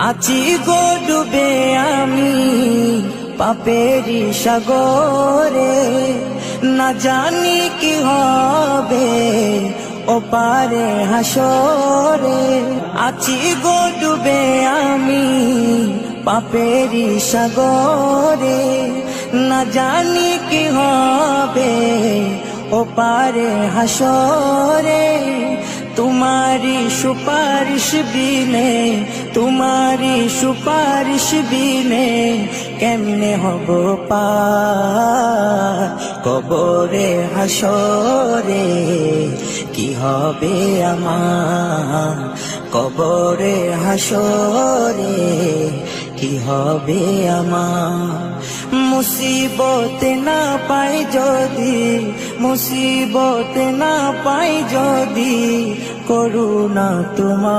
আছি গো ডুবে আমি পাপেরি সাগরে, না জানি কি হবে ওপারে হাসরে। আছি গো ডুবে আমি পাপেরি সাগরে, না জানি কি হবে ওপারে হাসরে। तुम्हारी सुपारिश बिने, तुम्हारी सुपारिश बिने केमने हबो पार कबरे हासरे। कि हबे आमार कबरे हासरे, कि हबे आमार। मुसीबत ना पाई जदि, मुसीबत ना पाई जदि करुणा तुम्हार